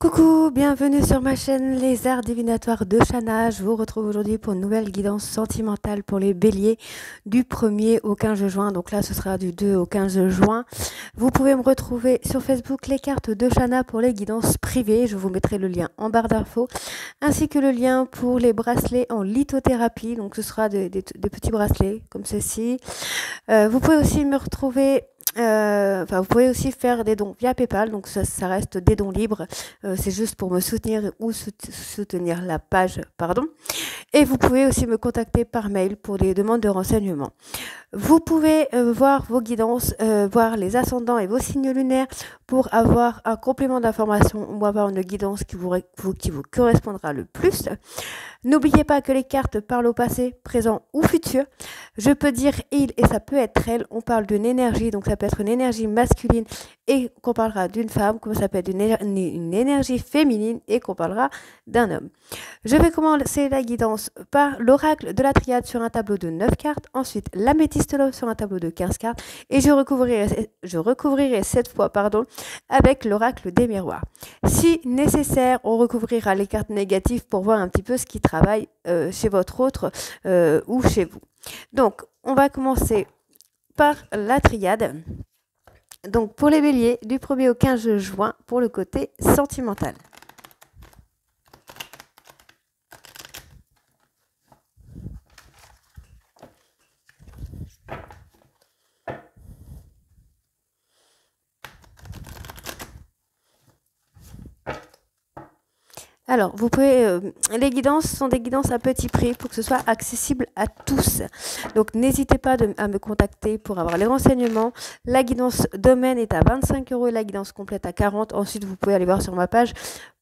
Coucou, bienvenue sur ma chaîne Les Arts Divinatoires de Shana. Je vous retrouve aujourd'hui pour une nouvelle guidance sentimentale pour les béliers du 1er au 15 juin. Donc là, ce sera du 2 au 15 juin. Vous pouvez me retrouver sur Facebook Les Cartes de Shana pour les guidances privées. Je vous mettrai le lien en barre d'infos, ainsi que le lien pour les bracelets en lithothérapie. Donc ce sera des petits bracelets comme ceci. Vous pouvez aussi me retrouver... vous pouvez aussi faire des dons via PayPal, donc ça reste des dons libres, c'est juste pour me soutenir ou soutenir la page, pardon. Et vous pouvez aussi me contacter par mail pour des demandes de renseignements. Vous pouvez voir vos guidances, voir les ascendants et vos signes lunaires pour avoir un complément d'information ou avoir une guidance qui vous correspondra le plus. N'oubliez pas que les cartes parlent au passé, présent ou futur. Je peux dire il et ça peut être elle. On parle d'une énergie, donc ça peut être une énergie masculine et qu'on parlera d'une femme, comme ça peut être une énergie féminine et qu'on parlera d'un homme. Je vais commencer la guidance par l'oracle de la triade sur un tableau de 9 cartes, ensuite l'améthyste love sur un tableau de 15 cartes et je recouvrirai cette fois avec l'oracle des miroirs. Si nécessaire, on recouvrira les cartes négatives pour voir un petit peu ce qui travaille chez votre autre ou chez vous. Donc, on va commencer par la triade. Donc, pour les béliers, du 1er au 15 juin, pour le côté sentimental. Alors, vous pouvez, les guidances sont des guidances à petit prix pour que ce soit accessible à tous. Donc, n'hésitez pas à me contacter pour avoir les renseignements. La guidance domaine est à 25 € et la guidance complète à 40 €. Ensuite, vous pouvez aller voir sur ma page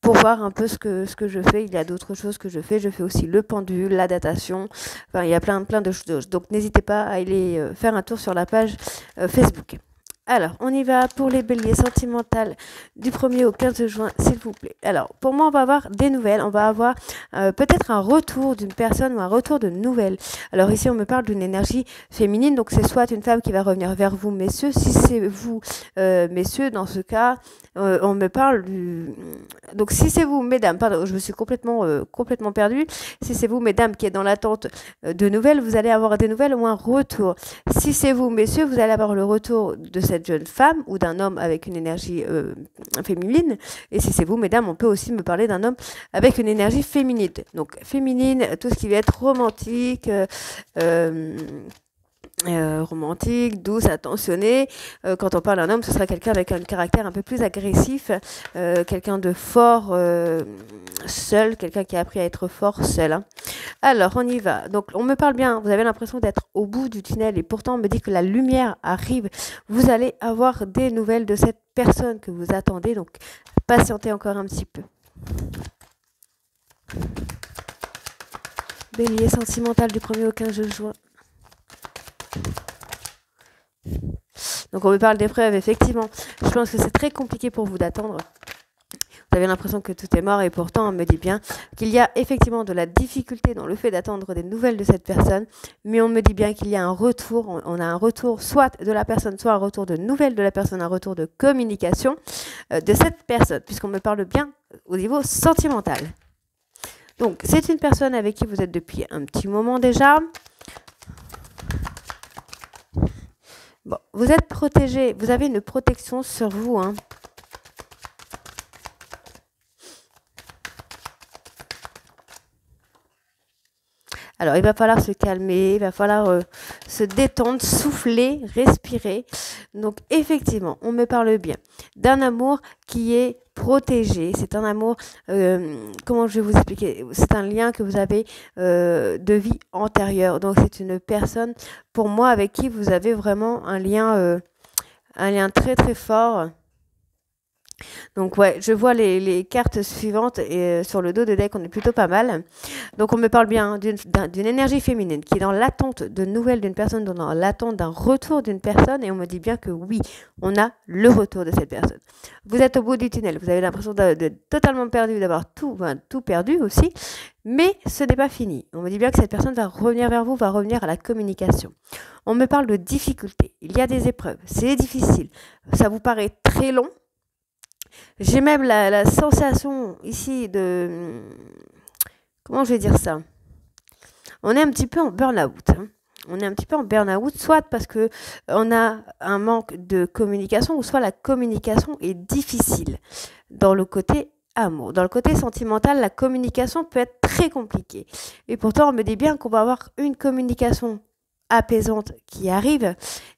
pour voir un peu ce que je fais. Il y a d'autres choses que je fais. Je fais aussi le pendule, la datation. Enfin, il y a plein de choses. Donc, n'hésitez pas à aller faire un tour sur la page Facebook. Alors, on y va pour les béliers sentimentales du 1er au 15 juin, s'il vous plaît. Alors, pour moi, on va avoir des nouvelles. On va avoir peut-être un retour d'une personne ou un retour de nouvelles. Alors ici, on me parle d'une énergie féminine. Donc, c'est soit une femme qui va revenir vers vous, messieurs. Si c'est vous, messieurs, dans ce cas, on me parle du... Donc, si c'est vous, mesdames, pardon, je me suis complètement perdue. Si c'est vous, mesdames, qui êtes dans l'attente de nouvelles, vous allez avoir des nouvelles ou un retour. Si c'est vous, messieurs, vous allez avoir le retour de cette jeune femme ou d'un homme avec une énergie féminine. Et si c'est vous, mesdames, on peut aussi me parler d'un homme avec une énergie féminine. Donc, féminine, tout ce qui va être romantique, romantique, douce, attentionnée. Quand on parle d'un homme, ce sera quelqu'un avec un caractère un peu plus agressif, quelqu'un de fort, seul, quelqu'un qui a appris à être fort seul. Hein. Alors, on y va. Donc, on me parle bien, vous avez l'impression d'être au bout du tunnel et pourtant, on me dit que la lumière arrive. Vous allez avoir des nouvelles de cette personne que vous attendez, donc patientez encore un petit peu. Bélier sentimental du 1er au 15 juin. Donc on me parle d'épreuves, effectivement. Je pense que c'est très compliqué pour vous d'attendre. Vous avez l'impression que tout est mort et pourtant on me dit bien qu'il y a effectivement de la difficulté dans le fait d'attendre des nouvelles de cette personne. Mais on me dit bien qu'il y a un retour, on a un retour soit de la personne, soit un retour de nouvelles de la personne, un retour de communication de cette personne. Puisqu'on me parle bien au niveau sentimental. Donc c'est une personne avec qui vous êtes depuis un petit moment déjà. Bon, vous êtes protégé, vous avez une protection sur vous. Hein. Alors, il va falloir se calmer, il va falloir se détendre, souffler, respirer. Donc, effectivement, on me parle bien d'un amour qui est protégé. C'est un amour, comment je vais vous expliquer? C'est un lien que vous avez de vie antérieure. Donc, c'est une personne, pour moi, avec qui vous avez vraiment un lien très, très fort. Donc ouais, je vois les cartes suivantes et sur le dos de deck, on est plutôt pas mal. Donc on me parle bien d'une énergie féminine qui est dans l'attente de nouvelles d'une personne, dans l'attente d'un retour d'une personne et on me dit bien que oui, on a le retour de cette personne. Vous êtes au bout du tunnel, vous avez l'impression de totalement perdu, d'avoir tout perdu aussi, mais ce n'est pas fini. On me dit bien que cette personne va revenir vers vous, va revenir à la communication. On me parle de difficultés, il y a des épreuves, c'est difficile, ça vous paraît très long. J'ai même la sensation ici de... Comment je vais dire ça? On est un petit peu en burn-out. Hein. On est un petit peu en burn-out, soit parce que on a un manque de communication, ou soit la communication est difficile. Dans le côté amour, dans le côté sentimental, la communication peut être très compliquée. Et pourtant, on me dit bien qu'on va avoir une communication apaisante qui arrive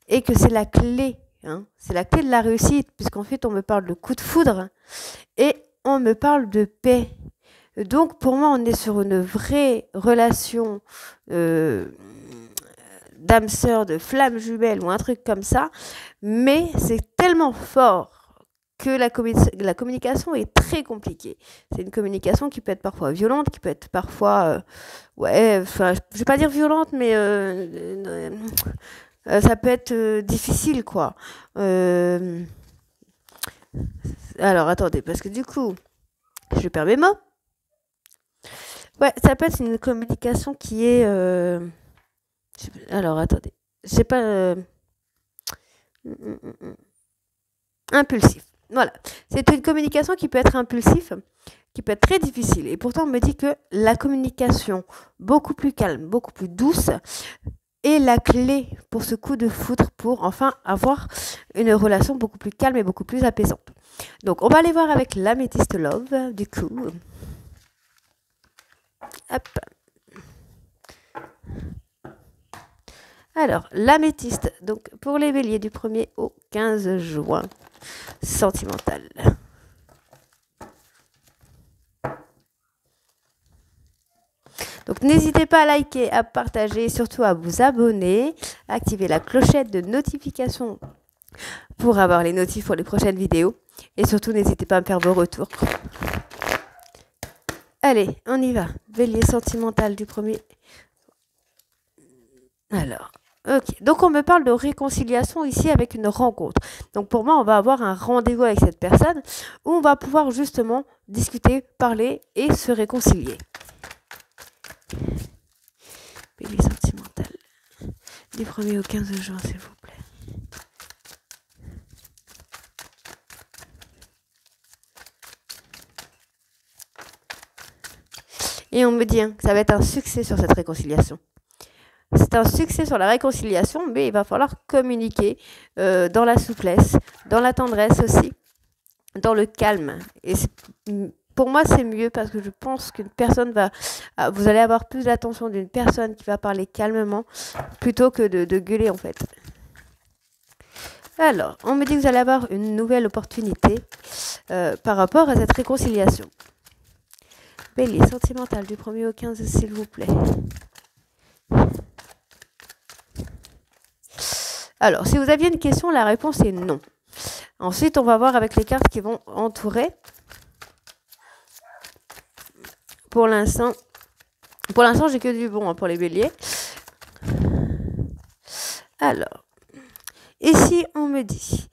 et que c'est la clé. Hein, c'est la clé de la réussite, puisqu'ensuite on me parle de coup de foudre et on me parle de paix. Donc pour moi, on est sur une vraie relation d'âme sœur, de flamme jumelle ou un truc comme ça, mais c'est tellement fort que la communication est très compliquée. C'est une communication qui peut être parfois violente, qui peut être parfois, ouais, enfin, je vais pas dire violente, mais ça peut être difficile, quoi. Alors, attendez, parce que du coup, je perds mes mots. Ouais, ça peut être une communication qui est... alors, attendez. Je sais pas... impulsif. Voilà. C'est une communication qui peut être impulsive, qui peut être très difficile. Et pourtant, on me dit que la communication beaucoup plus calme, beaucoup plus douce, est la clé pour ce coup de foudre, pour enfin avoir une relation beaucoup plus calme et beaucoup plus apaisante. Donc, on va aller voir avec l'améthyste love, du coup. Hop. Alors, l'améthyste, donc pour les béliers du 1er au 15 juin, sentimental. Donc, n'hésitez pas à liker, à partager, surtout à vous abonner, à activer la clochette de notification pour avoir les notifs pour les prochaines vidéos. Et surtout, n'hésitez pas à me faire vos retours. Allez, on y va. Bélier sentimental du 1er. Alors, ok. Donc, on me parle de réconciliation ici avec une rencontre. Donc, pour moi, on va avoir un rendez-vous avec cette personne où on va pouvoir justement discuter, parler et se réconcilier. Bélier sentimental du 1er au 15 juin, s'il vous plaît. Et on me dit que ça va être un succès sur cette réconciliation. C'est un succès sur la réconciliation, mais il va falloir communiquer dans la souplesse, dans la tendresse aussi, dans le calme. Et pour moi, c'est mieux parce que je pense qu'une personne va... Vous allez avoir plus d'attention d'une personne qui va parler calmement plutôt que de gueuler en fait. Alors, on me dit que vous allez avoir une nouvelle opportunité par rapport à cette réconciliation. Bélier sentimental du 1er au 15, s'il vous plaît. Alors, si vous aviez une question, la réponse est non. Ensuite, on va voir avec les cartes qui vont entourer. Pour l'instant, j'ai que du bon pour les béliers. Alors, ici, on me dit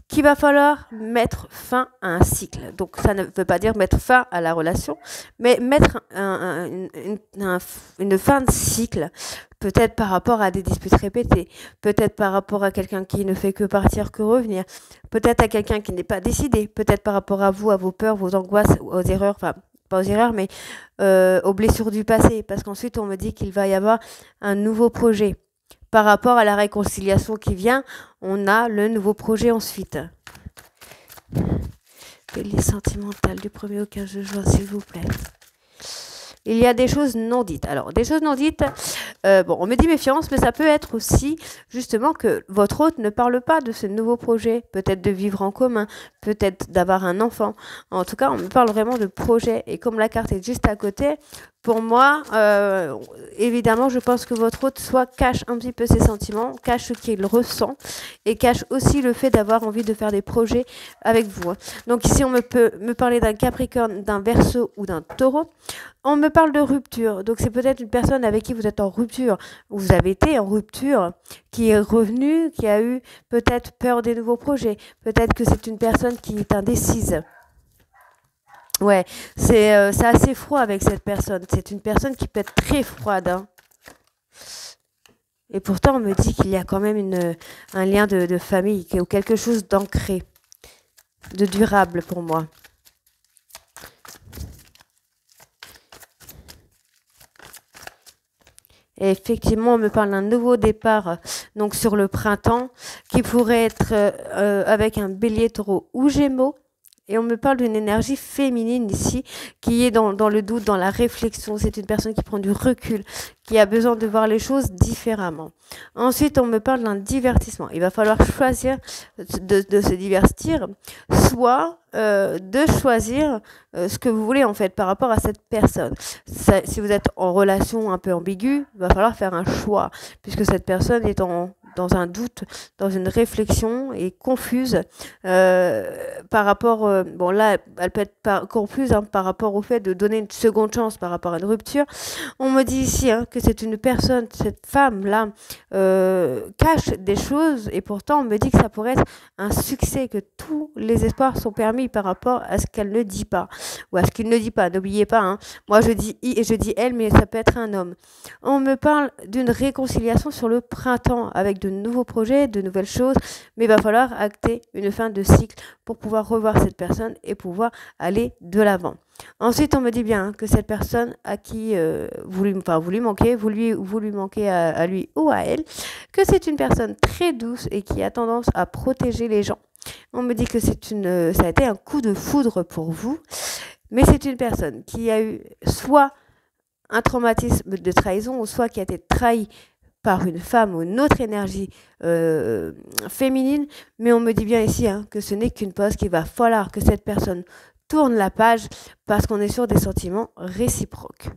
qu'il va falloir mettre fin à un cycle. Donc, ça ne veut pas dire mettre fin à la relation, mais mettre une fin de cycle. Peut-être par rapport à des disputes répétées, peut-être par rapport à quelqu'un qui ne fait que partir, que revenir, peut-être à quelqu'un qui n'est pas décidé, peut-être par rapport à vous, à vos peurs, vos angoisses, aux erreurs, enfin, pas aux erreurs, mais aux blessures du passé. Parce qu'ensuite, on me dit qu'il va y avoir un nouveau projet. Par rapport à la réconciliation qui vient, on a le nouveau projet ensuite. Bélier sentimental du 1er au 15 juin, s'il vous plaît. Il y a des choses non dites. Alors, des choses non dites, bon, on me dit méfiance, mais ça peut être aussi justement que votre hôte ne parle pas de ce nouveau projet, peut-être de vivre en commun, peut-être d'avoir un enfant. En tout cas, on me parle vraiment de projet. Et comme la carte est juste à côté, pour moi, évidemment, je pense que votre hôte soit cache un petit peu ses sentiments, cache ce qu'il ressent et cache aussi le fait d'avoir envie de faire des projets avec vous. Donc ici, on peut me parler d'un Capricorne, d'un Verseau ou d'un Taureau. On me parle de rupture. Donc c'est peut-être une personne avec qui vous êtes en rupture, ou vous avez été en rupture, qui est revenue, qui a eu peut-être peur des nouveaux projets. Peut-être que c'est une personne qui est indécise. Ouais, c'est assez froid avec cette personne. C'est une personne qui peut être très froide. Hein. Et pourtant, on me dit qu'il y a quand même un lien de famille ou quelque chose d'ancré. de durable pour moi. Et effectivement, on me parle d'un nouveau départ donc sur le printemps qui pourrait être avec un bélier, taureau ou gémeaux. Et on me parle d'une énergie féminine ici, qui est dans le doute, dans la réflexion. C'est une personne qui prend du recul, qui a besoin de voir les choses différemment. Ensuite, on me parle d'un divertissement. Il va falloir choisir de se divertir, soit de choisir ce que vous voulez en fait par rapport à cette personne. Si vous êtes en relation un peu ambiguë, il va falloir faire un choix, puisque cette personne est dans un doute, dans une réflexion et confuse par rapport, bon là, elle peut être confuse par rapport au fait de donner une seconde chance par rapport à une rupture. On me dit ici que c'est une personne, cette femme-là, cache des choses et pourtant on me dit que ça pourrait être un succès, que tous les espoirs sont permis par rapport à ce qu'elle ne dit pas ou à ce qu'il ne dit pas. N'oubliez pas, moi je dis « i » et je dis « elle », mais ça peut être un homme. On me parle d'une réconciliation sur le printemps avec de nouveaux projets, de nouvelles choses, mais il va falloir acter une fin de cycle pour pouvoir revoir cette personne et pouvoir aller de l'avant. Ensuite, on me dit bien que cette personne à qui vous lui manquez à lui ou à elle, que c'est une personne très douce et qui a tendance à protéger les gens. On me dit que ça a été un coup de foudre pour vous, mais c'est une personne qui a eu soit un traumatisme de trahison ou soit qui a été trahi par une femme ou une autre énergie féminine, mais on me dit bien ici que ce n'est qu'une pause, qu'il va falloir que cette personne tourne la page parce qu'on est sur des sentiments réciproques.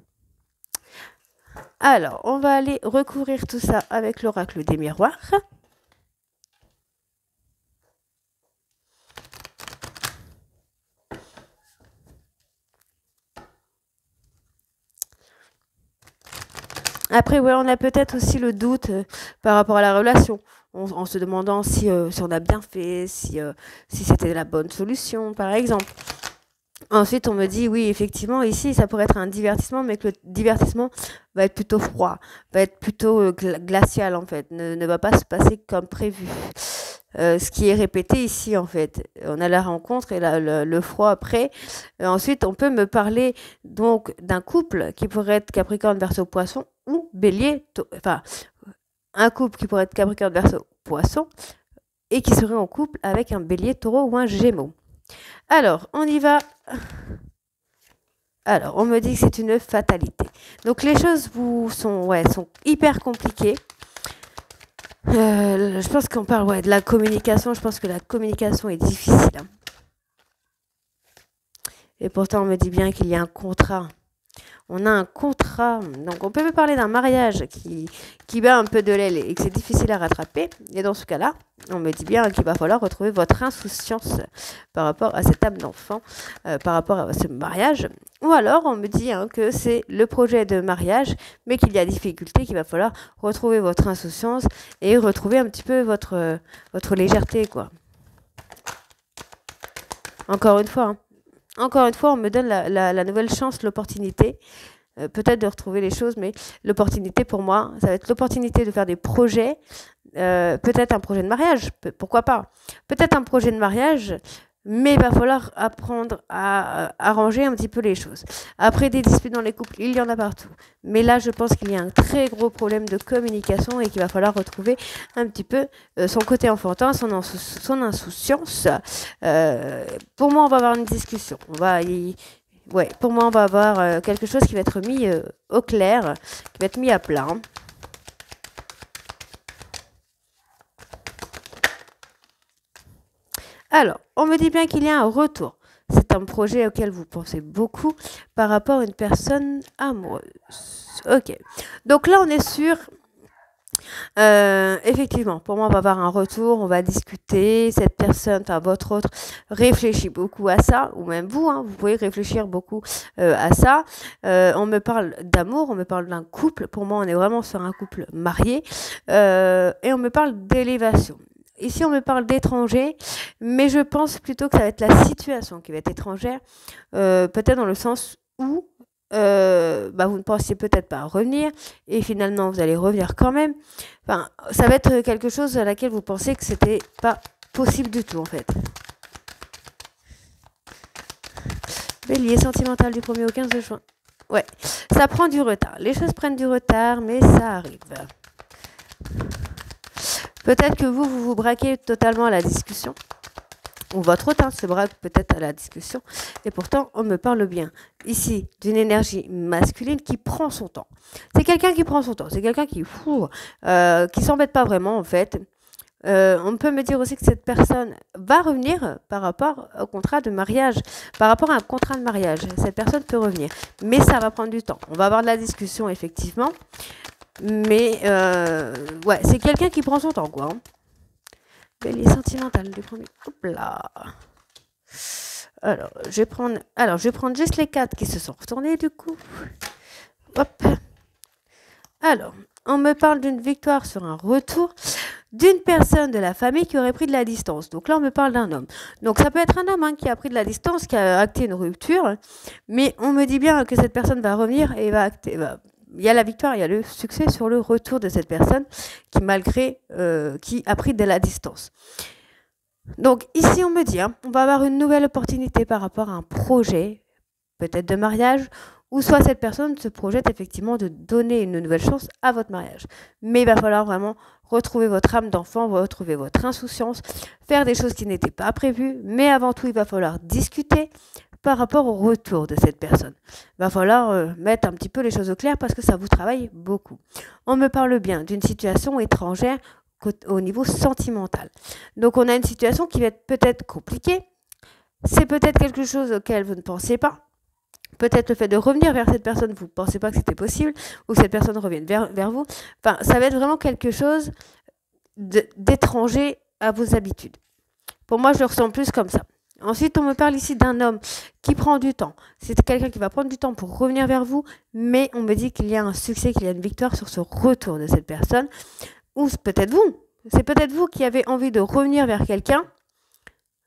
Alors, on va aller recouvrir tout ça avec l'oracle des miroirs. Après, ouais, on a peut-être aussi le doute par rapport à la relation, en se demandant si on a bien fait, si c'était la bonne solution, par exemple. Ensuite, on me dit, oui, effectivement, ici, ça pourrait être un divertissement, mais que le divertissement va être plutôt froid, va être plutôt glacial, en fait, ne va pas se passer comme prévu. Ce qui est répété ici, en fait. On a la rencontre et le froid après. Ensuite, on peut me parler donc d'un couple qui pourrait être Capricorne, Verseau, Poisson ou Bélier. Enfin, un couple qui pourrait être Capricorne, Verseau, Poisson et qui serait en couple avec un Bélier, Taureau ou un Gémeaux. Alors, on y va. Alors, on me dit que c'est une fatalité. Donc, les choses sont hyper compliquées. Je pense qu'on parle de la communication. Je pense que la communication est difficile. Et pourtant, on me dit bien qu'il y a un contrat. On a un contrat. Donc, on peut me parler d'un mariage qui bat un peu de l'aile et que c'est difficile à rattraper. Et dans ce cas-là, on me dit bien qu'il va falloir retrouver votre insouciance par rapport à cette âme d'enfant, par rapport à ce mariage. Ou alors, on me dit que c'est le projet de mariage, mais qu'il y a difficulté, qu'il va falloir retrouver votre insouciance et retrouver un petit peu votre légèreté, quoi. Encore une fois, on me donne la nouvelle chance, l'opportunité, peut-être de retrouver les choses, mais l'opportunité pour moi, ça va être l'opportunité de faire des projets, peut-être un projet de mariage, pourquoi pas. Peut-être un projet de mariage, mais il va falloir apprendre à arranger un petit peu les choses. Après, des disputes dans les couples, il y en a partout. Mais là, je pense qu'il y a un très gros problème de communication et qu'il va falloir retrouver un petit peu son côté enfantin, son insouciance. Pour moi, on va avoir une discussion. Pour moi, on va avoir quelque chose qui va être mis au clair, qui va être mis à plat. Alors, on me dit bien qu'il y a un retour. C'est un projet auquel vous pensez beaucoup par rapport à une personne amoureuse. Ok. Donc là, on est sûr... effectivement, pour moi, on va avoir un retour, on va discuter. Cette personne, enfin votre autre, réfléchit beaucoup à ça, ou même vous, vous pouvez réfléchir beaucoup à ça. On me parle d'amour, on me parle d'un couple. Pour moi, on est vraiment sur un couple marié. Et on me parle d'élévation. Ici, on me parle d'étranger, mais je pense plutôt que ça va être la situation qui va être étrangère, peut-être dans le sens où vous ne pensiez peut-être pas revenir, et finalement, vous allez revenir quand même. Enfin, ça va être quelque chose à laquelle vous pensez que c'était pas possible du tout, en fait. Bélier sentimental du 1er au 15 juin. Ouais, ça prend du retard. Les choses prennent du retard, mais ça arrive. Peut-être que vous braquez totalement à la discussion. Ou votre autre se braque peut-être à la discussion. Et pourtant, on me parle bien. Ici, d'une énergie masculine qui prend son temps. C'est quelqu'un qui prend son temps. C'est quelqu'un qui s'embête pas vraiment, en fait. On peut me dire aussi que cette personne va revenir par rapport au contrat de mariage, par rapport à un contrat de mariage. Cette personne peut revenir, mais ça va prendre du temps. On va avoir de la discussion, effectivement, mais ouais, c'est quelqu'un qui prend son temps, quoi. Bélier sentimental du premier. Hop là. Alors, je vais prendre juste les 4 qui se sont retournés, du coup. Hop. Alors, on me parle d'une victoire sur un retour d'une personne de la famille qui aurait pris de la distance. Donc là, on me parle d'un homme. Donc ça peut être un homme qui a pris de la distance, qui a acté une rupture, mais on me dit bien que cette personne va revenir et il y a la victoire, il y a le succès sur le retour de cette personne qui a pris de la distance. Donc ici, on me dit, on va avoir une nouvelle opportunité par rapport à un projet, peut-être de mariage, ou soit cette personne se projette effectivement de donner une nouvelle chance à votre mariage. Mais il va falloir vraiment retrouver votre âme d'enfant, retrouver votre insouciance, faire des choses qui n'étaient pas prévues, mais avant tout, il va falloir discuter par rapport au retour de cette personne. Il va falloir mettre un petit peu les choses au clair parce que ça vous travaille beaucoup. On me parle bien d'une situation étrangère au niveau sentimental. Donc, on a une situation qui va être peut-être compliquée. C'est peut-être quelque chose auquel vous ne pensez pas. Peut-être le fait de revenir vers cette personne, vous ne pensez pas que c'était possible, ou que cette personne revienne vers vous. Enfin, ça va être vraiment quelque chose d'étranger à vos habitudes. Pour moi, je le ressens plus comme ça. Ensuite, on me parle ici d'un homme qui prend du temps. C'est quelqu'un qui va prendre du temps pour revenir vers vous, mais on me dit qu'il y a un succès, qu'il y a une victoire sur ce retour de cette personne. Ou peut-être vous. C'est peut-être vous qui avez envie de revenir vers quelqu'un.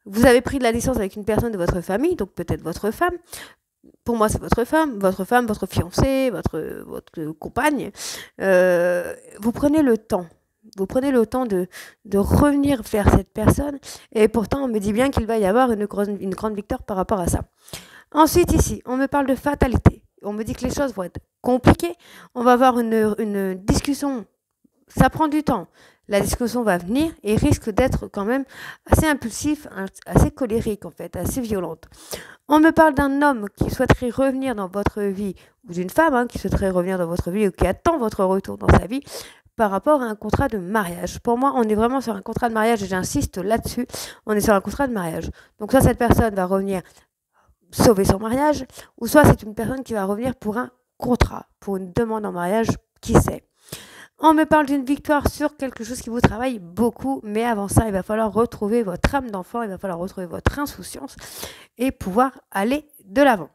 Vous avez pris de la distance avec une personne de votre famille, donc peut-être votre femme. Pour moi, c'est votre femme, votre fiancée, votre compagne. Vous prenez le temps. Vous prenez le temps de revenir vers cette personne. Et pourtant, on me dit bien qu'il va y avoir une grande victoire par rapport à ça. Ensuite, ici, on me parle de fatalité. On me dit que les choses vont être compliquées. On va avoir une discussion. Ça prend du temps. La discussion va venir et risque d'être quand même assez impulsif, assez colérique en fait, assez violente. On me parle d'un homme qui souhaiterait revenir dans votre vie, ou d'une femme qui souhaiterait revenir dans votre vie ou qui attend votre retour dans sa vie par rapport à un contrat de mariage. Pour moi, on est vraiment sur un contrat de mariage et j'insiste là-dessus, on est sur un contrat de mariage. Donc soit cette personne va revenir sauver son mariage, ou soit c'est une personne qui va revenir pour un contrat, pour une demande en mariage, qui sait. On me parle d'une victoire sur quelque chose qui vous travaille beaucoup, mais avant ça, il va falloir retrouver votre âme d'enfant, il va falloir retrouver votre insouciance et pouvoir aller de l'avant.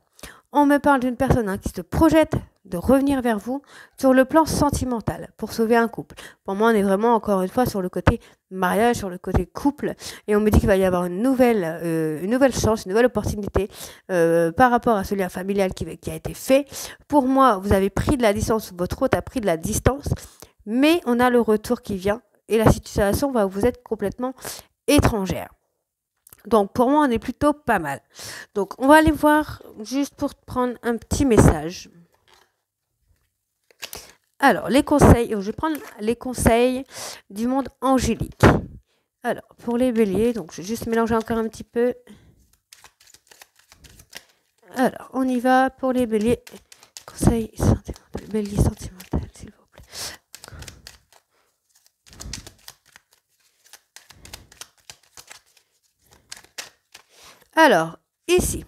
On me parle d'une personne qui se projette de revenir vers vous sur le plan sentimental pour sauver un couple. Pour moi, on est vraiment encore une fois sur le côté mariage, sur le côté couple, et on me dit qu'il va y avoir une nouvelle chance, une nouvelle opportunité par rapport à ce lien familial qui a été fait. Pour moi, vous avez pris de la distance, votre hôte a pris de la distance, mais on a le retour qui vient et la situation va vous être complètement étrangère. Donc pour moi, on est plutôt pas mal. Donc on va aller voir juste pour prendre un petit message. Alors les conseils, je vais prendre les conseils du monde angélique. Alors pour les béliers, donc je vais juste mélanger encore un petit peu. Alors on y va pour les béliers. Conseils sentimental, bélier sentimental, s'il vous plaît. Alors, ici,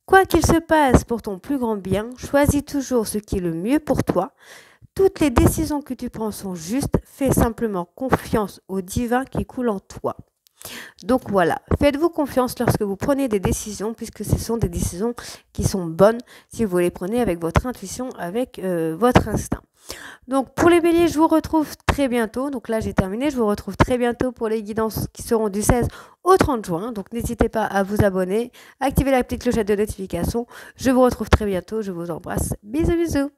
quoi qu'il se passe pour ton plus grand bien, choisis toujours ce qui est le mieux pour toi. Toutes les décisions que tu prends sont justes. Fais simplement confiance au divin qui coule en toi. Donc voilà, faites-vous confiance lorsque vous prenez des décisions, puisque ce sont des décisions qui sont bonnes si vous les prenez avec votre intuition, avec votre instinct. Donc pour les béliers, je vous retrouve très bientôt. Donc là, j'ai terminé. Je vous retrouve très bientôt pour les guidances qui seront du 16 au 30 juin. Donc n'hésitez pas à vous abonner, activer la petite clochette de notification. Je vous retrouve très bientôt. Je vous embrasse. Bisous, bisous.